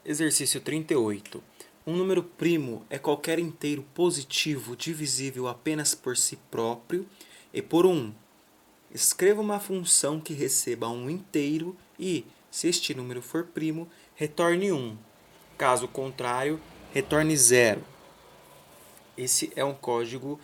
Exercício 38. Um número primo é qualquer inteiro positivo divisível apenas por si próprio e por 1. Escreva uma função que receba um inteiro e, se este número for primo, retorne 1. Caso contrário, retorne 0. Esse é um código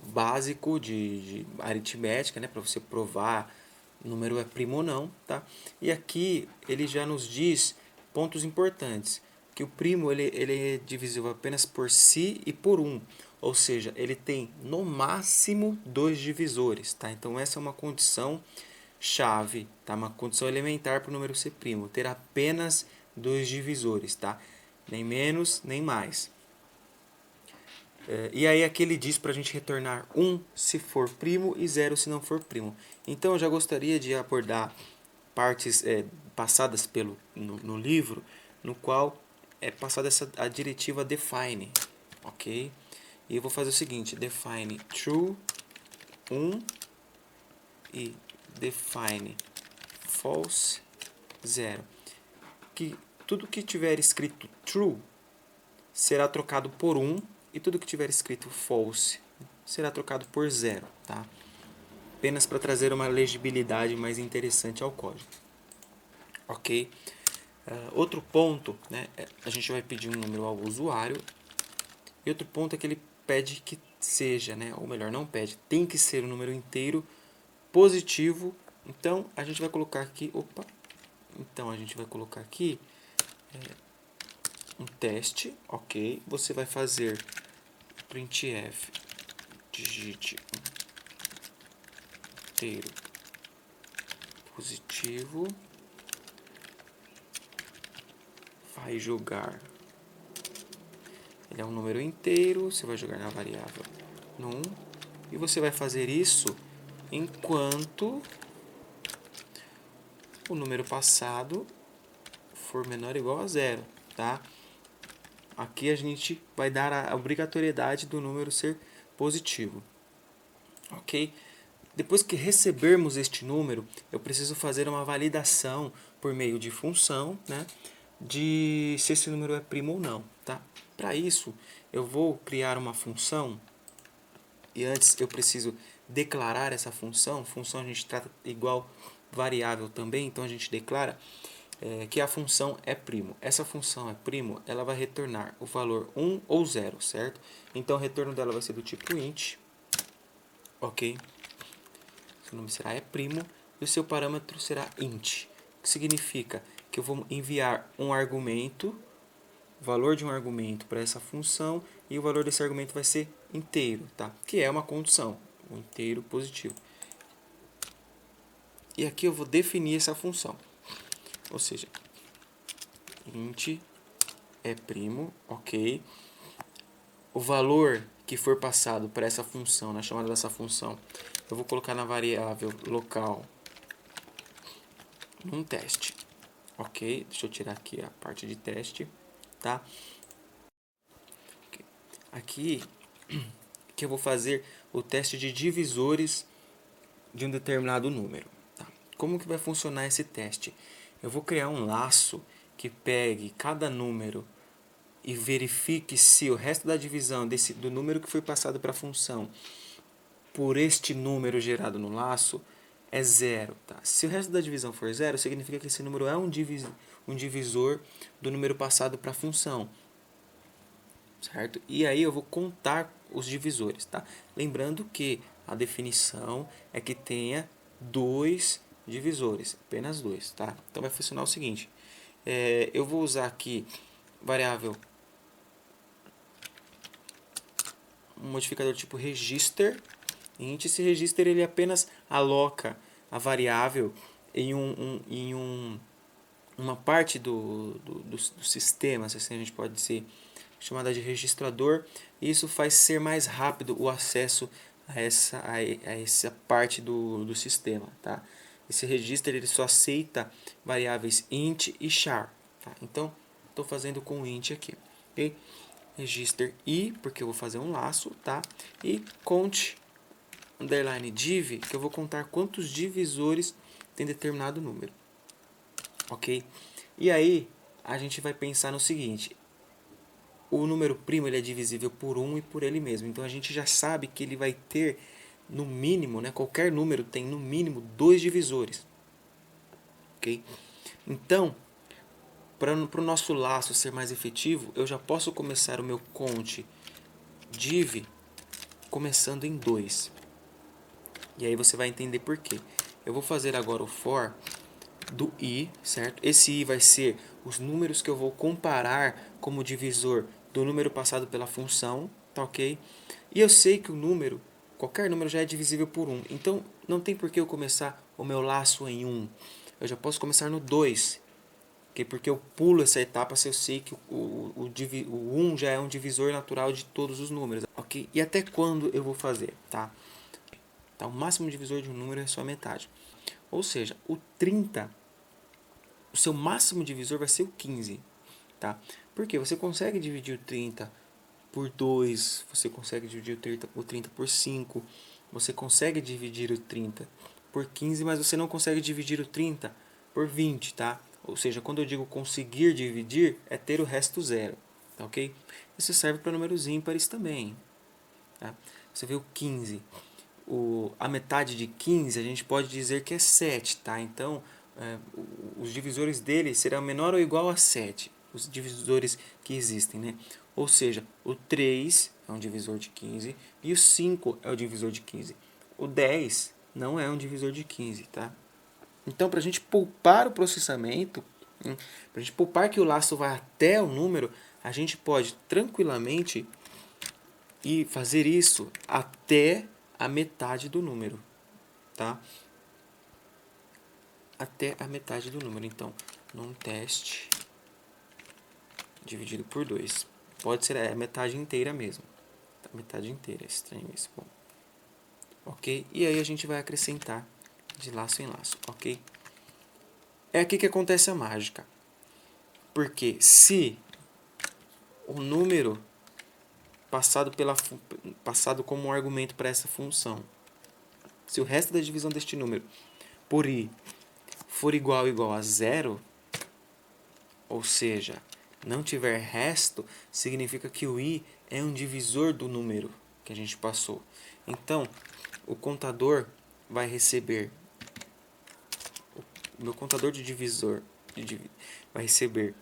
básico de aritmética, né, para você provar o número é primo ou não. Tá? E aqui ele já nos diz pontos importantes, que o primo ele é divisível apenas por si e por 1, ou seja, ele tem no máximo 2 divisores. Tá? Então essa é uma condição chave, tá? Uma condição elementar para o número ser primo, ter apenas 2 divisores, tá? Nem menos nem mais. E aí aqui ele diz para a gente retornar 1 se for primo e 0 se não for primo. Então eu já gostaria de abordar partes passadas no livro, no qual é passada a diretiva define, ok? E eu vou fazer o seguinte, define true 1 e define false 0. Que tudo que tiver escrito true será trocado por 1 e tudo que tiver escrito false será trocado por 0, tá? Apenas para trazer uma legibilidade mais interessante ao código. Ok? Outro ponto, né, a gente vai pedir um número ao usuário. E outro ponto é que ele pede que seja, né, ou melhor, não pede, tem que ser um número inteiro positivo. Então a gente vai colocar aqui, um teste, ok? Você vai fazer printf digite inteiro positivo, vai jogar, ele é um número inteiro, você vai jogar na variável num, e você vai fazer isso enquanto o número passado for menor ou igual a 0, tá? Aqui a gente vai dar a obrigatoriedade do número ser positivo, ok? Depois que recebermos este número, eu preciso fazer uma validação por meio de função, né, de se esse número é primo ou não. Tá? Para isso, eu vou criar uma função, e antes eu preciso declarar essa função. Função a gente trata igual variável também, então a gente declara que a função é primo. Essa função é primo, ela vai retornar o valor 1 ou 0, certo? Então o retorno dela vai ser do tipo int, ok? Seu nome será é primo e o seu parâmetro será int, que significa que eu vou enviar um argumento, o valor de um argumento para essa função, e o valor desse argumento vai ser inteiro, tá? Que é uma condição, um inteiro positivo. E aqui eu vou definir essa função, ou seja, int é primo, ok? O valor que for passado para essa função, na chamada dessa função, eu vou colocar na variável local num teste, ok? Deixa eu tirar aqui a parte de teste, tá? Aqui que eu vou fazer o teste de divisores de um determinado número. Tá? Como que vai funcionar esse teste? Eu vou criar um laço que pegue cada número e verifique se o resto da divisão do número que foi passado para a função por este número gerado no laço é 0. Tá? Se o resto da divisão for 0, significa que esse número é um divisor do número passado para a função. Certo? E aí eu vou contar os divisores. Tá? Lembrando que a definição é que tenha 2 divisores, apenas 2. Tá? Então vai funcionar o seguinte, eu vou usar aqui variável, um modificador tipo register int. Esse register ele apenas aloca a variável em uma parte do sistema, se assim a gente pode dizer, chamada de registrador. Isso faz ser mais rápido o acesso a essa parte do sistema. Tá? Esse register ele só aceita variáveis int e char. Tá? Então, estou fazendo com int aqui. Okay? Register i, porque eu vou fazer um laço, tá? E count underline div, que eu vou contar quantos divisores tem determinado número. Ok? E aí, a gente vai pensar no seguinte: o número primo ele é divisível por 1 e por ele mesmo. Então a gente já sabe que ele vai ter no mínimo, né, qualquer número tem no mínimo 2 divisores. Ok? Então, para o nosso laço ser mais efetivo, eu já posso começar o meu conte div começando em 2. E aí você vai entender por quê. Eu vou fazer agora o for do i, certo? Esse i vai ser os números que eu vou comparar como divisor do número passado pela função, tá ok? E eu sei que o número, qualquer número já é divisível por 1. Então, não tem por que eu começar o meu laço em 1. Eu já posso começar no 2. Okay? Porque eu pulo essa etapa se eu sei que o 1 já é um divisor natural de todos os números. Ok? E até quando eu vou fazer? Tá? Tá? O máximo divisor de um número é só a metade. Ou seja, o 30, o seu máximo divisor vai ser o 15. Tá? Porque você consegue dividir o 30 por 2, você consegue dividir o 30 por 5, você consegue dividir o 30 por 15, mas você não consegue dividir o 30 por 20, tá? Ou seja, quando eu digo conseguir dividir, é ter o resto zero, tá ok? Isso serve para números ímpares também, tá? Você vê o 15, a metade de 15 a gente pode dizer que é 7, tá? Então, os divisores dele serão menor ou igual a 7, os divisores que existem, né? Ou seja, o 3 é um divisor de 15 e o 5 é o divisor de 15. O 10 não é um divisor de 15, tá? Então, para a gente poupar o processamento, para a gente poupar que o laço vá até o número, a gente pode tranquilamente ir fazer isso até a metade do número, tá? Até a metade do número. Então, num teste dividido por 2. Pode ser a metade inteira mesmo. A metade inteira, é estranho isso. Bom, ok? E aí a gente vai acrescentar de laço em laço, ok? É aqui que acontece a mágica. Porque se o número passado como um argumento para essa função, se o resto da divisão deste número por i for igual a zero, ou seja, não tiver resto, significa que o i é um divisor do número que a gente passou. Então, o contador vai receber, o meu contador de divisor vai receber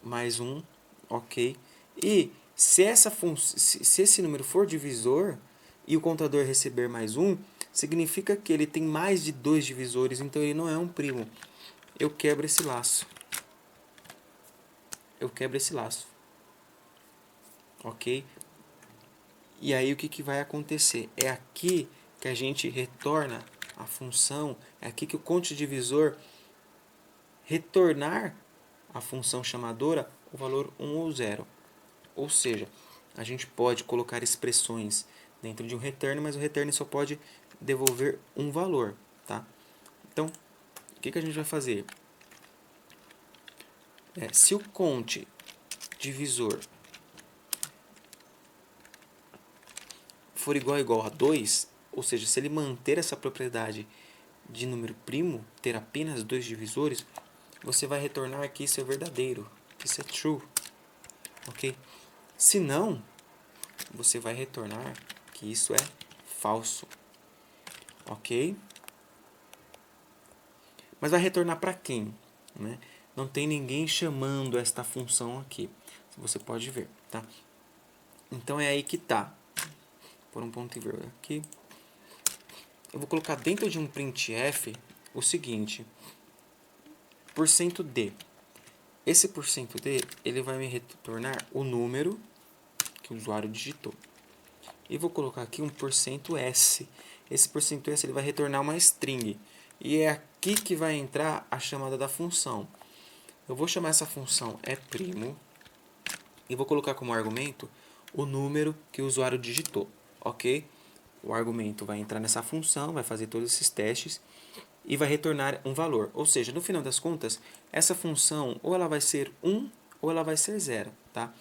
mais um, ok? E se esse número for divisor e o contador receber mais um, significa que ele tem mais de 2 divisores, então ele não é um primo. Eu quebro esse laço. Ok? E aí o que vai acontecer? É aqui que a gente retorna a função, é aqui que o conte divisor retornar a função chamadora o valor 1 ou 0. Ou seja, a gente pode colocar expressões dentro de um return, mas o return só pode devolver um valor, tá? Então, o que a gente vai fazer? Se o conte divisor for igual a 2, ou seja, se ele manter essa propriedade de número primo, ter apenas 2 divisores, você vai retornar que isso é verdadeiro, que isso é true, ok? Se não, você vai retornar que isso é falso, ok? Mas vai retornar para quem? Né? Não tem ninguém chamando esta função aqui, você pode ver, tá? Então é aí que tá. Por um ponto e vírgula aqui. Eu vou colocar dentro de um printf o seguinte: %d. Esse %d ele vai me retornar o número que o usuário digitou. E vou colocar aqui um %s. Esse %s ele vai retornar uma string. E é aqui que vai entrar a chamada da função. Eu vou chamar essa função primo e vou colocar como argumento o número que o usuário digitou, ok? O argumento vai entrar nessa função, vai fazer todos esses testes e vai retornar um valor. Ou seja, no final das contas, essa função ou ela vai ser 1 ou ela vai ser 0, tá?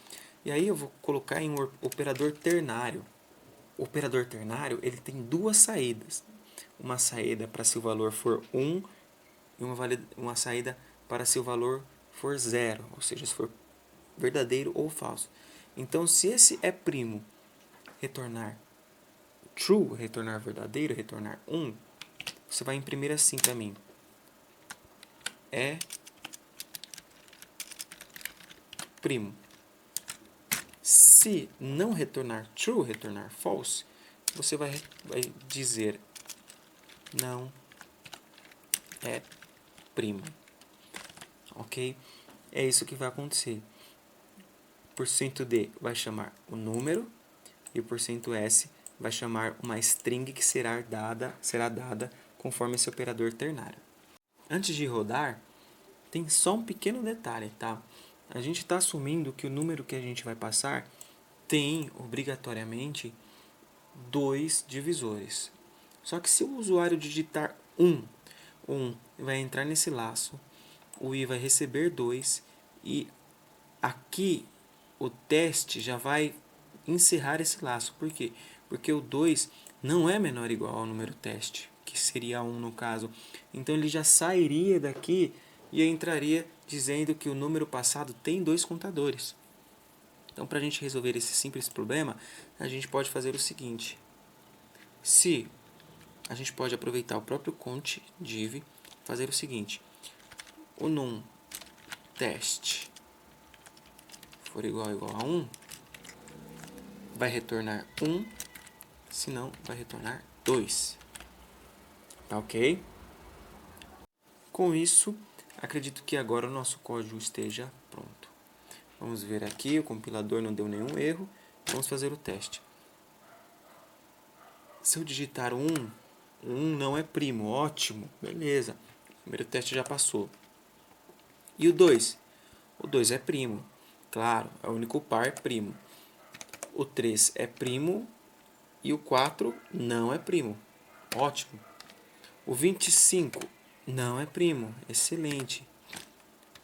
E aí eu vou colocar em um operador ternário. O operador ternário ele tem duas saídas. Uma saída para se o valor for 1 e uma saída para se o valor for zero, ou seja, se for verdadeiro ou falso. Então, se esse é primo retornar true, retornar verdadeiro, retornar 1, você vai imprimir assim para mim. É primo. Se não retornar true, retornar false, você vai dizer não é primo. Ok? É isso que vai acontecer. %D vai chamar o número e o %S vai chamar uma string que será dada conforme esse operador ternário. Antes de rodar, tem só um pequeno detalhe, tá? A gente está assumindo que o número que a gente vai passar tem, obrigatoriamente, 2 divisores. Só que se o usuário digitar 1, vai entrar nesse laço, o i vai receber 2 e aqui o teste já vai encerrar esse laço. Por quê? Porque o 2 não é menor ou igual ao número teste, que seria 1 no caso. Então ele já sairia daqui e entraria dizendo que o número passado tem 2 contadores. Então, para a gente resolver esse simples problema, a gente pode fazer o seguinte. Se a gente pode aproveitar o próprio cont div, fazer o seguinte. O num teste for igual a 1, vai retornar 1, senão vai retornar 2. Tá ok? Com isso, acredito que agora o nosso código esteja pronto. Vamos ver aqui, o compilador não deu nenhum erro. Vamos fazer o teste. Se eu digitar 1, 1 não é primo, ótimo, beleza. O primeiro teste já passou. E o 2? O 2 é primo, claro, é o único par primo. O 3 é primo e o 4 não é primo, ótimo. O 25 não é primo, excelente.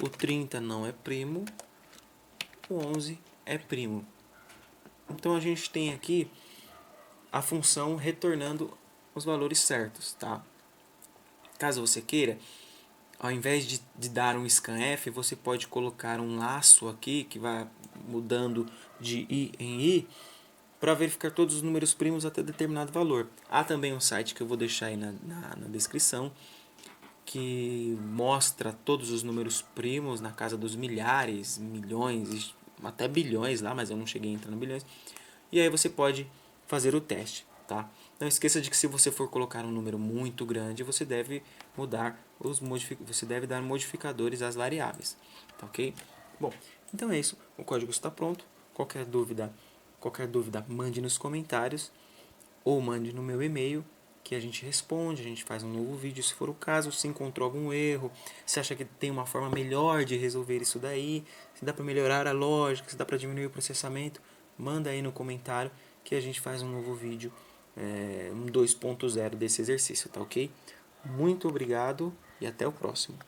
O 30 não é primo, o 11 é primo. Então a gente tem aqui a função retornando os valores certos, tá? Caso você queira, ao invés de dar um scanf, você pode colocar um laço aqui que vai mudando de i em i para verificar todos os números primos até determinado valor. Há também um site que eu vou deixar aí na descrição que mostra todos os números primos na casa dos milhares, milhões, até bilhões lá, mas eu não cheguei a entrar no bilhões. E aí você pode fazer o teste, tá? Não esqueça de que se você for colocar um número muito grande, você deve você deve dar modificadores às variáveis, tá ok? Bom, então é isso. O código está pronto. Qualquer dúvida, mande nos comentários ou mande no meu e-mail que a gente responde, a gente faz um novo vídeo se for o caso, se encontrou algum erro, se acha que tem uma forma melhor de resolver isso daí, se dá para melhorar a lógica, se dá para diminuir o processamento, manda aí no comentário que a gente faz um novo vídeo, um 2.0 desse exercício, tá ok? Muito obrigado e até o próximo.